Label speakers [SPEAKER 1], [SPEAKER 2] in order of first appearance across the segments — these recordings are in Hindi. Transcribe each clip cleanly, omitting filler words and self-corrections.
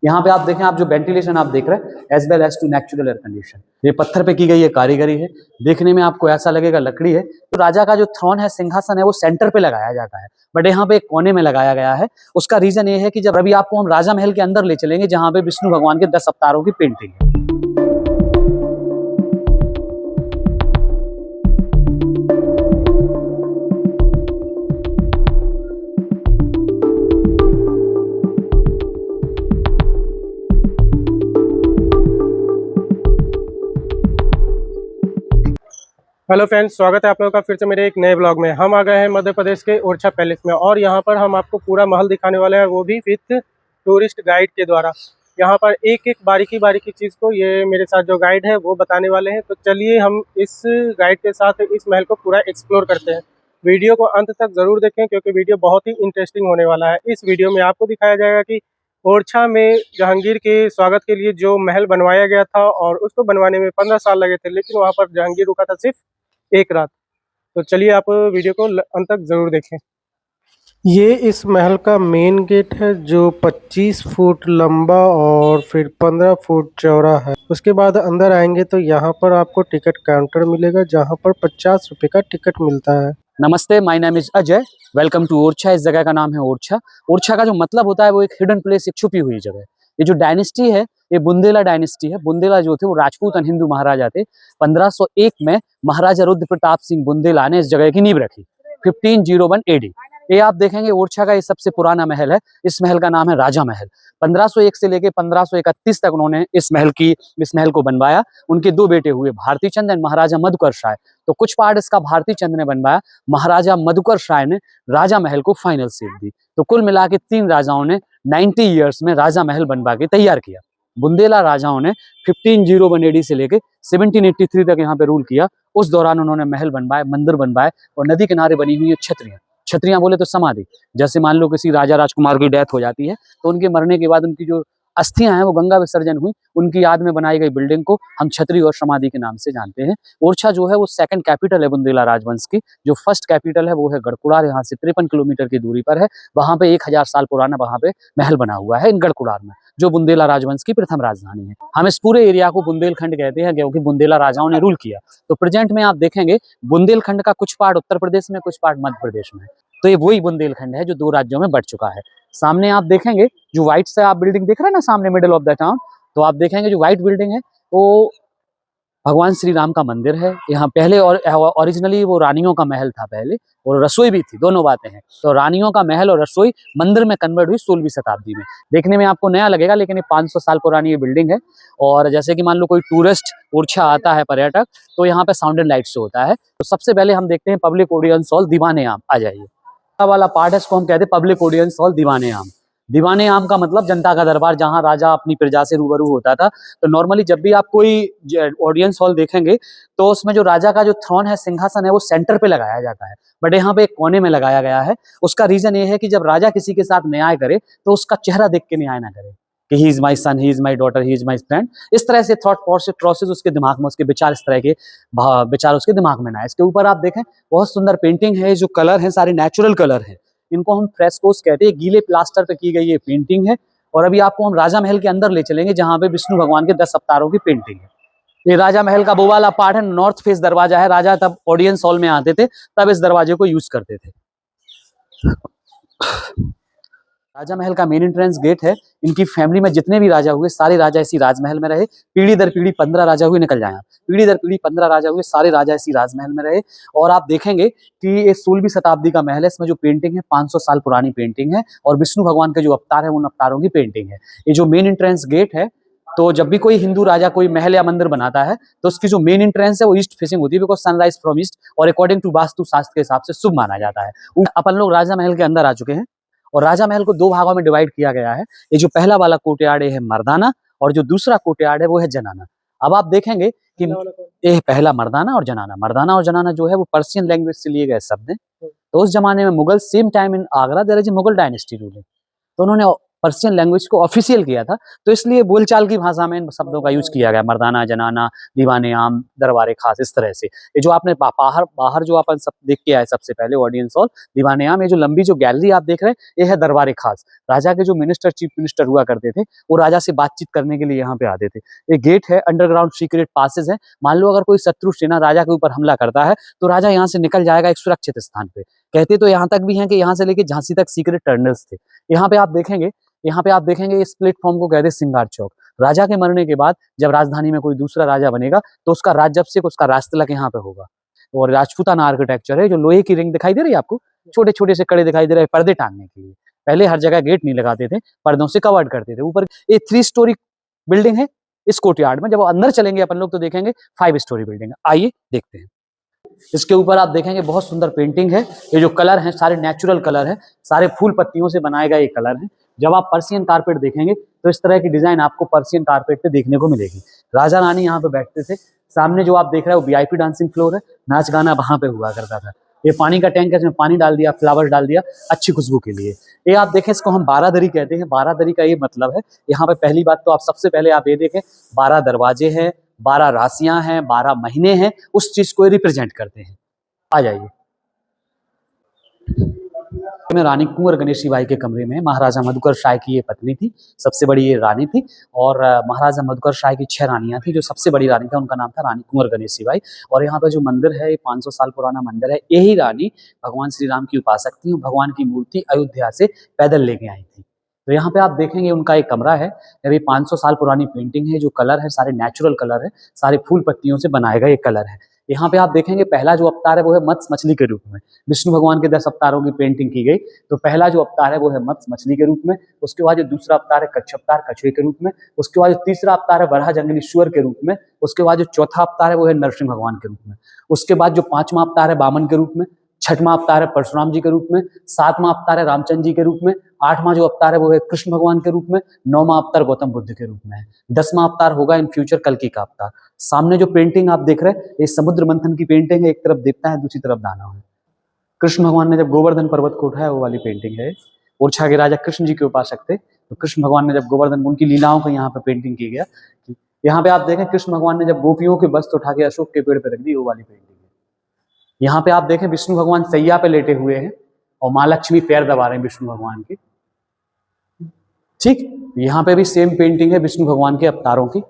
[SPEAKER 1] यहाँ पे आप देखें, आप जो वेंटिलेशन आप देख रहे हैं as well as to natural air condition, ये पत्थर पे की गई ये कारीगरी है। देखने में आपको ऐसा लगेगा लकड़ी है। तो राजा का जो थ्रोन है, सिंहासन है, वो सेंटर पे लगाया जाता है, बट यहाँ पे एक कोने में लगाया गया है। उसका रीजन ये है कि जब अभी आपको हम राजा महल के अंदर ले चलेंगे जहाँ पे विष्णु भगवान के 10 अवतारों की पेंटिंग है।
[SPEAKER 2] हेलो फ्रेंड्स, स्वागत है आप लोगों का फिर से मेरे एक नए ब्लॉग में। हम आ गए हैं मध्य प्रदेश के ओरछा पैलेस में और यहाँ पर हम आपको पूरा महल दिखाने वाले हैं, वो भी विथ टूरिस्ट गाइड के द्वारा। यहाँ पर एक एक बारीकी चीज़ को ये मेरे साथ जो गाइड है वो बताने वाले हैं। तो चलिए हम इस गाइड के साथ इस महल को पूरा एक्सप्लोर करते हैं। वीडियो को अंत तक ज़रूर देखें क्योंकि वीडियो बहुत ही इंटरेस्टिंग होने वाला है। इस वीडियो में आपको दिखाया जाएगा कि ओरछा में जहांगीर के स्वागत के लिए जो महल बनवाया गया था और उसको बनवाने में 15 साल लगे थे, लेकिन वहाँ पर जहांगीर रुका था सिर्फ एक रात। तो चलिए आप वीडियो को अंत तक जरूर देखें। ये इस महल का मेन गेट है जो 25 फुट लंबा और फिर 15 फुट चौड़ा है। उसके बाद अंदर आएंगे तो यहाँ पर आपको टिकट काउंटर मिलेगा जहाँ पर 50 रुपए का टिकट मिलता है।
[SPEAKER 1] नमस्ते, my name is Ajay, welcome to Orchha. इस जगह का नाम है ओरछा। ओरछा का जो मतलब होता है वो एक हिडन प्लेस, एक छुपी हुई जगह। ये जो डायनेस्टी है ये बुंदेला डायनेस्टी है। बुंदेला जो थे वो राजपूत हिंदू महाराजा थे। 1501 में महाराजा रुद्र प्रताप सिंह बुंदेला ने इस जगह की नींव रखी, 1501 AD। ये आप देखेंगे ओरछा का ये सबसे पुराना महल है। इस महल का नाम है राजा महल। 1501 से लेके 1531 तक उन्होंने इस महल को बनवाया। उनके दो बेटे हुए, भारती चंद एंड महाराजा मधुकर राय। तो कुछ पार्ट इसका भारती चंद ने बनवाया, महाराजा मधुकर राय ने राजा महल को फाइनल शेप दी। तो कुल मिला के 3 राजाओं ने 90 ईयर्स में राजा महल बनवा के तैयार किया। बुंदेला राजाओं ने 1501 AD से लेके 1783 तक यहाँ पे रूल किया। उस दौरान उन्होंने महल बनवाए, मंदिर बनवाए और नदी किनारे बनी हुई है छतरियां। छतरियां बोले तो समाधि। जैसे मान लो किसी राजा राजकुमार की डेथ हो जाती है तो उनके मरने के बाद उनकी जो अस्थियां हैं वो गंगा विसर्जन हुई, उनकी याद में बनाई गई बिल्डिंग को हम छतरी और समाधि के नाम से जानते हैं। ओरछा जो है वो सेकंड कैपिटल है बुंदेला राजवंश की। जो फर्स्ट कैपिटल है वो है गढ़कुड़ार, यहाँ से 53 किलोमीटर की दूरी पर है। वहां पे 1000 साल पुराना वहां पे महल बना हुआ है इन गढ़कुड़ार में, जो बुंदेला राजवंश की प्रथम राजधानी है। हम इस पूरे एरिया को बुंदेलखंड कहते हैं क्योंकि बुंदेला राजाओं ने रूल किया। तो प्रेजेंट में आप देखेंगे बुंदेलखंड का कुछ पार्ट उत्तर प्रदेश में, कुछ पार्ट मध्य प्रदेश में। तो ये वही बुंदेलखंड है जो 2 राज्यों में बट चुका है। सामने आप देखेंगे जो व्हाइट से आप बिल्डिंग देख रहे हैं ना सामने मिडिल ऑफ द टाउन, तो आप देखेंगे जो व्हाइट बिल्डिंग है वो भगवान श्री राम का मंदिर है। यहाँ पहले और ओरिजिनली वो रानियों का महल था पहले, और रसोई भी थी, दोनों बातें हैं। तो रानियों का महल और रसोई मंदिर में कन्वर्ट हुई 16वीं शताब्दी में। देखने में आपको नया लगेगा लेकिन ये 500 साल पुरानी ये बिल्डिंग है। और जैसे कि मान लो कोई टूरिस्ट ओरछा आता है, पर्यटक, तो यहाँ पे साउंड एंड लाइट शो होता है। तो सबसे पहले हम देखते हैं पब्लिक ऑडियंस हॉल दीवाने आम। आ जाइए, वाला पार्ट है इसको हम कहते हैं पब्लिक ऑडियंस हॉल दीवाने आम। दीवाने आम का मतलब जनता का दरबार, जहां राजा अपनी प्रजा से रूबरू होता था। तो नॉर्मली जब भी आप कोई ऑडियंस हॉल देखेंगे तो उसमें जो राजा का जो थ्रोन है, सिंहासन है, वो सेंटर पे लगाया जाता है, बट यहाँ पे एक कोने में लगाया गया है। उसका रीजन ये है कि जब राजा किसी के साथ न्याय करे तो उसका चेहरा देख के न्याय ना करे कि he is my son, he is my daughter, he is my friend. इस तरह से थॉट प्रोसेस उसके दिमाग में, उसके विचार इस तरह के विचार उसके दिमाग में ना आए। इसके ऊपर आप देखें बहुत सुंदर पेंटिंग है। जो कलर है सारे नेचुरल कलर है, इनको हम फ्रेस्कोस कहते हैं। गीले प्लास्टर पे की गई ये पेंटिंग है। और अभी आपको हम राजा महल के अंदर ले चलेंगे जहां पे विष्णु भगवान के 10 अवतारों की पेंटिंग है। ये राजा महल का वो वाला पार्ट है, नॉर्थ फेस दरवाजा है। राजा तब ऑडियंस हॉल में आते थे तब इस दरवाजे को यूज करते थे। राजा महल का मेन एंट्रेंस गेट है। इनकी फैमिली में जितने भी राजा हुए सारे राजा इसी राजमहल में रहे। पीढ़ी दर पीढ़ी 15 राजा हुए, निकल जाए, पीढ़ी दर पीढ़ी 15 राजा हुए, सारे राजा इसी राजमहल में रहे। और आप देखेंगे कि ये 16वीं शताब्दी का महल है। इसमें जो पेंटिंग है 500 साल पुरानी पेंटिंग है और विष्णु भगवान के जो अवतार है उन अवतारों की पेंटिंग है। ये जो मेन एंट्रेंस गेट है, तो जब भी कोई हिंदू राजा कोई महल या मंदिर बनाता है तो उसकी जो मेन एंट्रेंस है वो ईस्ट फेसिंग होती है, बिकॉज सनराइज फ्रॉम ईस्ट, और अकॉर्डिंग टू वास्तु शास्त्र के हिसाब से शुभ माना जाता है। अपन लोग राजा महल के अंदर आ चुके हैं और राजा महल को 2 भागों में डिवाइड किया गया है। ये जो पहला वाला कोर्टयार्ड है मर्दाना और जो दूसरा कोर्टयार्ड है वो है जनाना। अब आप देखेंगे कि ये पहला मर्दाना और जनाना। मर्दाना और जनाना जो है वो पर्शियन लैंग्वेज से लिए गए शब्द हैं। तो उस जमाने में Mughal, same time in Agra there is a Mughal dynasty ruling, तो उन्होंने पर्शियन लैंग्वेज को ऑफिशियल किया था, तो इसलिए बोलचाल की भाषा में इन शब्दों का यूज किया गया, मर्दाना, जनाना, दीवाने आम, दरबारे खास, इस तरह से। ये जो आपने बाहर बाहर जो अपन सब देख के आए सबसे पहले ऑडियंस हॉल, दीवाने आम, ये जो लंबी जो गैलरी आप देख रहे हैं, ये है दरबारे खास। राजा के जो मिनिस्टर, चीफ मिनिस्टर हुआ करते थे, वो राजा से बातचीत करने के लिए यहाँ पे आते थे। ये गेट है, अंडरग्राउंड सीक्रेट पासेज है। मान लो अगर कोई शत्रु सेना राजा के ऊपर हमला करता है, तो राजा यहाँ से निकल जाएगा एक सुरक्षित स्थान पे। कहते तो यहाँ तक भी हैं कि यहाँ से लेके झांसी तक सीक्रेट टनल्स थे। यहाँ पे आप देखेंगे इस प्लेटफॉर्म को कहते हैं सिंगार चौक। राजा के मरने के बाद जब राजधानी में कोई दूसरा राजा बनेगा, तो उसका राज्याभिषेक, उसका राजतिलक यहाँ पे होगा। और राजपूताना आर्किटेक्चर है, जो लोहे की रिंग दिखाई दे रही है आपको, छोटे छोटे से कड़े दिखाई दे रहे हैं पर्दे टांगने के लिए। पहले हर जगह गेट नहीं लगाते थे, पर्दों से कवर्ड करते थे। ऊपर ये 3 स्टोरी बिल्डिंग है इस कोर्टयार्ड में। जब अंदर चलेंगे अपन लोग तो देखेंगे 5 स्टोरी बिल्डिंग है। आइए देखते हैं। इसके ऊपर आप देखेंगे बहुत सुंदर पेंटिंग है। ये जो कलर है सारे नेचुरल कलर है, सारे फूल पत्तियों से बनाए गए ये कलर है। जब आप पर्शियन कारपेट देखेंगे तो इस तरह की डिजाइन आपको पर्शियन कारपेट पे देखने को मिलेगी। राजा रानी यहाँ पे बैठते थे। सामने जो आप देख रहे हैं वो VIP डांसिंग फ्लोर है, नाच गाना वहां पे हुआ करता था। ये पानी का टैंक है, इसमें पानी डाल दिया, फ्लावर डाल दिया अच्छी खुशबू के लिए। ये आप देखें, इसको हम बारादरी कहते हैं। बारादरी का ये मतलब है, यहाँ पे पहली बात तो आप सबसे पहले आप ये देखें, 12 दरवाजे हैं, 12 राशियां हैं, 12 महीने हैं, उस चीज को रिप्रेजेंट करते हैं। आ जाइए। में रानी कुंवर गणेशी बाई के कमरे में महाराजा मधुकर शाह की ये पत्नी थी, सबसे बड़ी ये रानी थी। और महाराजा मधुकर शाह की 6 रानियां थी। जो सबसे बड़ी रानी था उनका नाम था रानी कुंवर गणेशी बाई। और यहाँ पर जो मंदिर है, ये 500 साल पुराना मंदिर है। यही रानी भगवान श्री राम की उपासक थी। भगवान की मूर्ति अयोध्या से पैदल लेके आई थी। तो यहाँ पे आप देखेंगे उनका एक कमरा है। ये 500 साल पुरानी पेंटिंग है। जो कलर है सारे नेचुरल कलर है, सारे फूल पत्तियों से बनाए गए कलर है। यहाँ पे आप देखेंगे पहला जो अवतार है वो है मत्स्य मछली के रूप में। विष्णु भगवान के 10 अवतारों की पेंटिंग की गई। तो पहला जो अवतार है वो है मत्स्य मछली के रूप में। उसके बाद जो दूसरा अवतार है कच्छ अवतार, कछुए के रूप में। उसके बाद जो तीसरा अवतार है बरहा जंगली सूअर के रूप में। उसके बाद जो चौथा अवतार है वो है नरसिंह भगवान के रूप में। उसके बाद जो 5वां अवतार है वामन के रूप में। 6वां अवतार है परशुराम जी के रूप में। 7वां अवतार है रामचंद्र जी के रूप में। 8वां जो अवतार है वो है कृष्ण भगवान के रूप में। 9वां अवतार गौतम बुद्ध के रूप में है। 10वां अवतार होगा इन फ्यूचर कल्कि का अवतार। सामने जो पेंटिंग आप देख रहे हैं ये समुद्र मंथन की पेंटिंग है। एक तरफ देवता है, दूसरी तरफ दानव है। कृष्ण भगवान ने जब गोवर्धन पर्वत को उठाया वो वाली पेंटिंग है। ओरछा के राजा कृष्ण जी के उपासक थे, तो कृष्ण भगवान ने जब गोवर्धन, उनकी लीलाओं को यहाँ पे पेंटिंग की गया। यहाँ पे आप देखें कृष्ण भगवान ने जब गोपियों के वस्त्र उठा के अशोक के पेड़ पे रख दी, वो वाली पेंटिंग है। यहाँ पे आप देखें विष्णु भगवान सैया पे लेटे हुए हैं और माँ लक्ष्मी पैर दबा रहे हैं विष्णु भगवान के। ठीक, यहाँ पे भी सेम पेंटिंग है विष्णु भगवान के अवतारों की।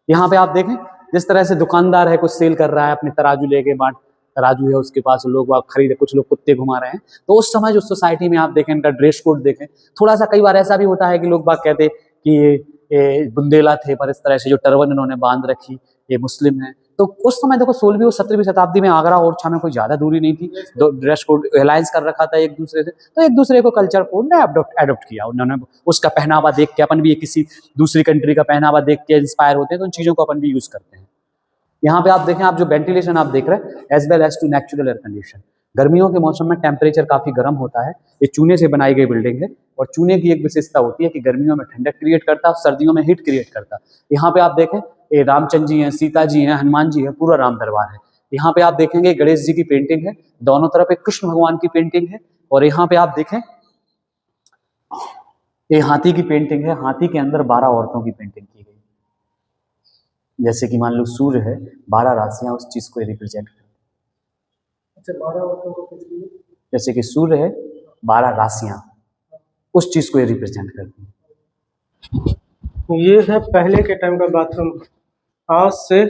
[SPEAKER 1] यहाँ पे आप देखें जिस तरह से दुकानदार है कुछ सेल कर रहा है, अपने तराजू लेके, बाट तराजू है उसके पास, लोग खरीदे, कुछ लोग कुत्ते घुमा रहे हैं। तो उस समय जो सोसाइटी में आप देखें इनका ड्रेस कोड देखें, थोड़ा सा कई बार ऐसा भी होता है कि लोग बाग कहते कि ये बुंदेला थे, पर इस तरह से जो टर्बन इन्होंने बांध रखी ये मुस्लिम है। तो उस समय देखो 16वीं और 17वीं शताब्दी में आगरा और ओरछा में कोई ज्यादा दूरी नहीं थी। ड्रेस कोड अलायंस कर रखा था एक दूसरे से, तो एक दूसरे को कल्चर कोड ने एडॉप्ट किया उन्होंने। उसका पहनावा देख के अपन भी किसी दूसरी कंट्री का पहनावा देख के इंस्पायर होते हैं, तो उन चीजों को अपन भी यूज करते हैं। यहाँ पे आप देखें, आप जो वेंटिलेशन आप देख रहे हैं as well as to natural air condition. गर्मियों के मौसम में टेम्परेचर काफी गर्म होता है। ये चूने से बनाई गई बिल्डिंग है और चूने की एक विशेषता होती है कि गर्मियों में ठंडक क्रिएट करता है और सर्दियों में हीट क्रिएट करता है। यहाँ पे आप देखें ये रामचंद्र जी हैं, सीता जी हैं, हनुमान जी हैं, पूरा राम दरबार है। यहाँ पे आप देखेंगे गणेश जी की पेंटिंग है, दोनों तरफ एक कृष्ण भगवान की पेंटिंग है। और यहाँ पे आप देखें ये हाथी की पेंटिंग है। हाथी के अंदर 12 औरतों की पेंटिंग की गई। जैसे कि मान लो सूर्य है, 12 राशियां उस चीज को रिप्रेजेंट करती हैं।
[SPEAKER 2] अच्छा, 12 औरतों को कुछ भी,
[SPEAKER 1] जैसे कि सूर्य है, 12 राशियां उस चीज को रिप्रेजेंट करती हैं।
[SPEAKER 2] ये है पहले के टाइम का बाथरूम, आज से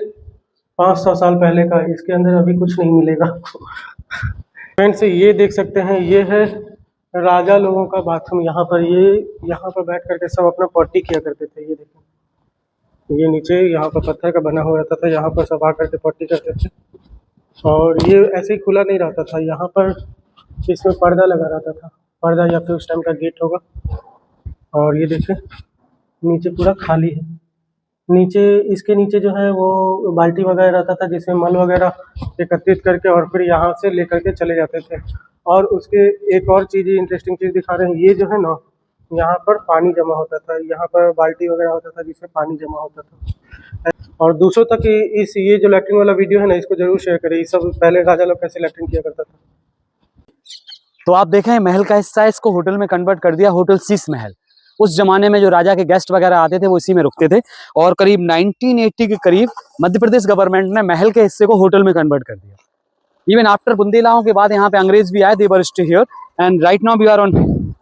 [SPEAKER 2] 500 साल पहले का। इसके अंदर अभी कुछ नहीं मिलेगा आपको। फ्रेंड्स ये देख सकते हैं, ये है राजा लोगों का बाथरूम। यहाँ पर बैठ करके सब अपना पॉटी किया करते थे। ये देखो, ये नीचे यहाँ पर पत्थर का बना हुआ रहता था, यहाँ पर सब आ करके पॉटी करते थे। और ये ऐसे ही खुला नहीं रहता था, यहाँ पर इसमें पर्दा लगा रहता था, पर्दा या फिर उस टाइम का गेट होगा। और ये देखें नीचे पूरा खाली है। नीचे, इसके नीचे जो है वो बाल्टी वगैरह रहता था जिसमें मल वगैरह एकत्रित करके और फिर यहाँ से लेकर के चले जाते थे। और उसके एक और चीज़, इंटरेस्टिंग चीज़ दिखा रहे हैं, ये जो है ना, यहाँ पर पानी जमा होता था, यहाँ पर बाल्टी वगैरह होता था जिसमें पानी जमा होता था। और दूसरों तक ये जो लैट्रिन वाला वीडियो है ना, इसको जरूर शेयर करें। ये सब पहले राजा लोग कैसे लैट्रिन किया करता था।
[SPEAKER 1] तो आप देखें महल का हिस्सा है, इसको होटल में कन्वर्ट कर दिया, होटल शीश महल। उस जमाने में जो राजा के गेस्ट वगैरह आते थे वो इसी में रुकते थे। और करीब 1980 के करीब मध्य प्रदेश गवर्नमेंट ने महल के हिस्से को होटल में कन्वर्ट कर दिया। इवन आफ्टर बुंदेलाओं के बाद यहाँ पे अंग्रेज भी आए, they were stay here and right now we are on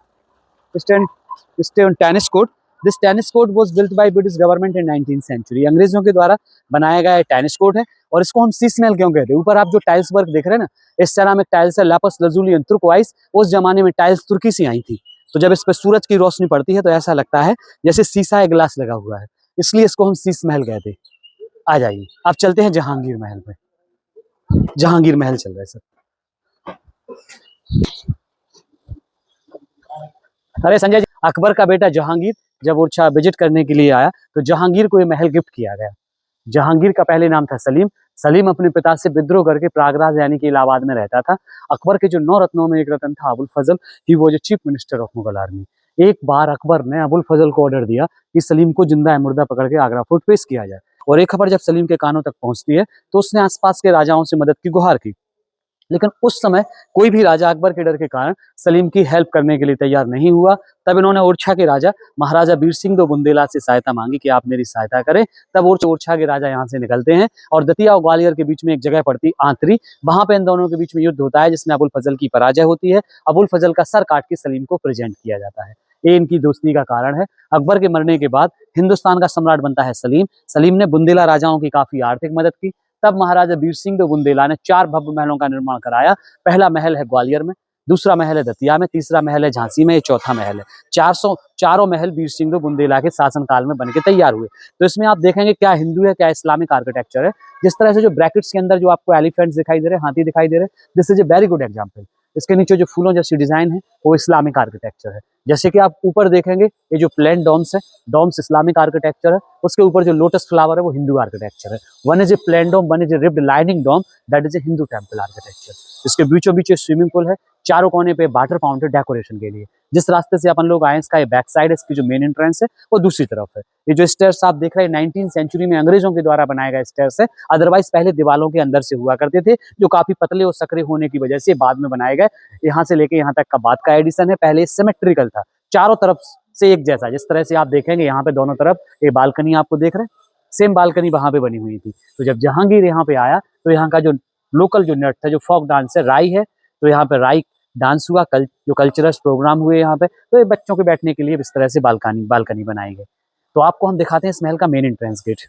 [SPEAKER 1] stay on tennis court. This tennis court was built by British government in 19th century. अंग्रेजों के द्वारा बनाया गया टेनिस कोर्ट है और इसको हम शीश महल क्यों कहते हैं? ऊपर आप जो टाइल्स वर्क देख रहे हैं ना, इस सेरामिक टाइल्स है, लापिस lazuli एंड तुर्कवाइज। उस जमाने में टाइल्स तुर्की से आई थी, तो जब इस पर सूरज की रोशनी पड़ती है तो ऐसा लगता है जैसे शीशा या ग्लास लगा हुआ है, इसलिए इसको हम शीश महल कहते हैं। आ जाइए, अब चलते हैं जहांगीर महल पे। जहांगीर महल चल रहा है सर। अरे संजय जी, अकबर का बेटा जहांगीर जब ओरछा विजिट करने के लिए आया तो जहांगीर को ये महल गिफ्ट किया गया। जहांगीर का पहले नाम था सलीम। सलीम अपने पिता से विद्रोह करके प्रयागराज यानी कि इलाहाबाद में रहता था। अकबर के जो 9 रत्नों में एक रत्न था Abul Fazal, he was a chief minister of Mughal army. एक बार अकबर ने अबुल फजल को ऑर्डर दिया कि सलीम को जिंदा है मुर्दा पकड़ के आगरा फोर्ट पेश किया जाए। और एक खबर जब सलीम के कानों तक पहुंचती है तो उसने आसपास के राजाओं से मदद की गुहार की, लेकिन उस समय कोई भी राजा अकबर के डर के कारण सलीम की हेल्प करने के लिए तैयार नहीं हुआ। तब इन्होंने ओरछा के राजा महाराजा वीर सिंह दो बुंदेला से सहायता मांगी कि आप मेरी सहायता करें। तब ओरछा के राजा यहाँ से निकलते हैं और दतिया और ग्वालियर के बीच में एक जगह पड़ती आंतरी, वहां पे इन दोनों के बीच में युद्ध होता है जिसमें अबुल फजल की पराजय होती है। अबुल फजल का सर काट के सलीम को प्रेजेंट किया जाता है। ये इनकी दोस्ती का कारण है। अकबर के मरने के बाद हिंदुस्तान का सम्राट बनता है सलीम। सलीम ने बुंदेला राजाओं की काफी आर्थिक मदद की। तब महाराजा वीर सिंह दो बुंदेला ने 4 भव्य महलों का निर्माण कराया। पहला महल है ग्वालियर में, दूसरा महल है दतिया में, तीसरा महल है झांसी में, ये चौथा महल है। 400 महल वीर सिंह दो बुंदेला के शासनकाल में बनके तैयार हुए। तो इसमें आप देखेंगे क्या हिंदू है क्या इस्लामिक आर्किटेक्चर है। जिस तरह से जो ब्रैकेट्स के अंदर जो आपको एलिफेंट्स दिखाई दे रहे हैं, हाथी दिखाई दे रहे हैं, this is a very good example. इसके नीचे जो फूलों जैसी डिजाइन है वो इस्लामिक आर्किटेक्चर है। जैसे कि आप ऊपर देखेंगे ये जो प्लेन डोम्स है, डोम्स इस्लामिक आर्किटेक्चर है। उसके ऊपर जो लोटस फ्लावर है वो हिंदू आर्किटेक्चर है। One is a plain dome, one is a ribbed lining dome, that is a Hindu temple architecture. इसके बीचों बीच स्विमिंग पूल है, चारों कोने पे वाटर फाउंटेन डेकोरेशन के लिए। जिस रास्ते से अपन लोग आए इसका ये बैक साइड है, इसकी जो मेन एंट्रेंस है वो दूसरी तरफ है। ये जो स्टेयर्स आप देख रहे हैं 19th सेंचुरी में अंग्रेजों के द्वारा बनाए गए स्टेयर्स है। अदरवाइज पहले दीवारों के अंदर से हुआ करते थे, जो काफी पतले और सकरे होने की वजह से बाद में बनाए गए। यहाँ से लेके यहाँ तक का बाद का एडिशन है, पहले सिमेट्रिकल था, चारों तरफ से एक जैसा। जिस तरह से आप देखेंगे यहाँ पे दोनों तरफ ये बालकनी आपको देख रहे हैं, सेम बालकनी वहां पे बनी हुई थी। तो जब जहांगीर यहाँ पे आया तो यहाँ का जो लोकल जो नृत्य है, जो फोक डांस है, राई है, तो यहाँ पे राई डांस हुआ, जो कल्चरल प्रोग्राम हुए यहाँ पे। तो ये बच्चों के बैठने के लिए इस तरह से बालकनी बनाई गई। तो आपको हम दिखाते हैं इस महल का मेन एंट्रेंस गेट।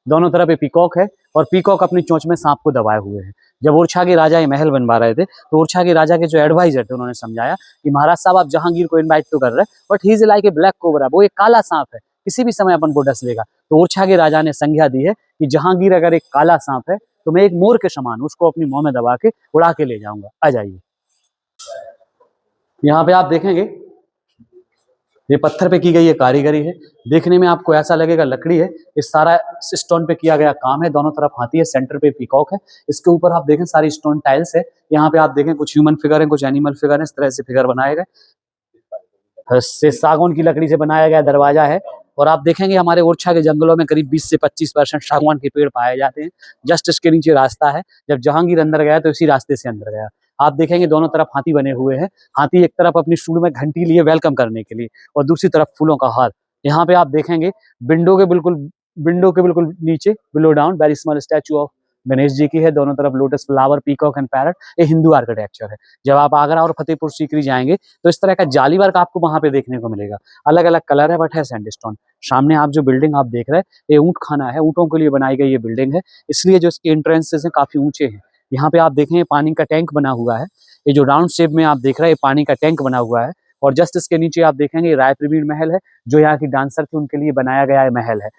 [SPEAKER 1] दोनों तरफ ये पीकॉक है और पीकॉक अपनी चोंच में सांप को दबाए हुए है। जब ओरछा के राजा ये महल बनवा रहे थे तो ओरछा के राजा के जो एडवाइजर थे उन्होंने समझाया कि महाराज साहब आप जहांगीर को इनवाइट तो कर रहे हैं, but he is like a black cobra, वो एक काला सांप है, किसी भी समय अपन को डस लेगा। तो ओरछा के राजा ने संज्ञा दी है कि जहांगीर अगर एक काला सांप है तो मैं एक मोर के समान उसको अपनी मुंह में दबा के उड़ा के ले जाऊंगा। आ जाइए, यहाँ पे आप देखेंगे ये पत्थर पे की गई ये कारीगरी है। देखने में आपको ऐसा लगेगा लकड़ी है, इस सारा स्टोन पे किया गया काम है। दोनों तरफ हाथी है, सेंटर पे पीकॉक है। इसके ऊपर आप देखें सारी स्टोन टाइल्स है। यहाँ पे आप देखें कुछ ह्यूमन फिगर है, कुछ एनिमल फिगर है, इस तरह से फिगर बनाए गए। से सागौन की लकड़ी से बनाया गया दरवाजा है। और आप देखेंगे हमारे ओरछा के जंगलों में करीब 20 से 25% सागवान के पेड़ पाए जाते हैं। जस्ट इसके नीचे रास्ता है, जब जहांगीर अंदर गया तो इसी रास्ते से अंदर गया। आप देखेंगे दोनों तरफ हाथी बने हुए हैं। हाथी एक तरफ अपनी सूंड में घंटी लिए वेलकम करने के लिए और दूसरी तरफ फूलों का हार। यहाँ पे आप देखेंगे विंडो के बिल्कुल नीचे below down very small statue of Ganesh ji की है। दोनों तरफ lotus flower, peacock and parrot, ये हिंदू आर्किटेक्चर है। जब आप आगरा और फतेहपुर सीकरी जाएंगे तो इस तरह का जाली वर्क आपको वहां पे देखने को मिलेगा। अलग अलग कलर है बट है सैंडस्टोन। सामने आप जो बिल्डिंग आप देख रहे हैं ये ऊंट खाना है, ऊंटों के लिए बनाई गई ये बिल्डिंग है, इसलिए जो इसके एंट्रेंसेस हैं काफी ऊंचे हैं। यहाँ पे आप देखें पानी का टैंक बना हुआ है। ये जो राउंड शेप में आप देख रहे हैं पानी का टैंक बना हुआ है। और जस्ट इसके नीचे आप देखेंगे राय प्रवीण महल है, जो यहाँ की डांसर थी उनके लिए बनाया गया महल है।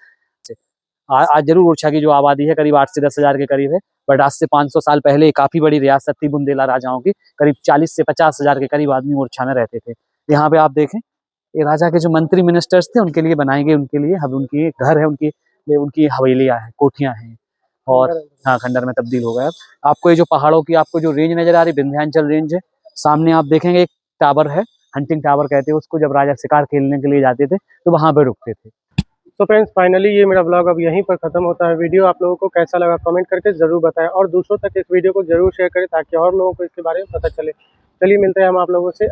[SPEAKER 1] आज जरूर ओरछा की जो आबादी है करीब 8 से 10 हजार के करीब है, बट आज से 500 साल पहले काफी बड़ी रियासत थी बुंदेला राजाओं की। करीब 40 से 50 हजार के करीब आदमी ओरछा में रहते थे। यहाँ पे आप देखें ये राजा के जो मंत्री मिनिस्टर्स थे उनके लिए बनाई गई, उनके लिए अब उनकी घर है, उनकी हवेलियां हैं, कोठियां हैं। और हाँ, खंडर में तब्दील हो गया। आपको ये जो पहाड़ों की आपको जो रेंज नजर आ रही विंध्याचल रेंज है। सामने आप देखेंगे एक टावर है, हंटिंग टावर कहते हैं उसको। जब राजा शिकार खेलने के लिए जाते थे तो वहां पे रुकते थे।
[SPEAKER 2] तो फ्रेंड्स फाइनली ये मेरा ब्लॉग अब यहीं पर खत्म होता है। वीडियो आप लोगों को कैसा लगा कमेंट करके जरूर बताएं और दूसरों तक इस वीडियो को जरूर शेयर करें ताकि और लोगों को इसके बारे में पता चले। चलिए मिलते हैं हम आप लोगों से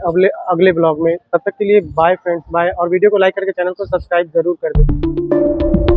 [SPEAKER 2] अगले ब्लॉग में। तब तक के लिए बाय फ्रेंड्स, बाय। और वीडियो को लाइक करके चैनल को सब्सक्राइब जरूर कर दें।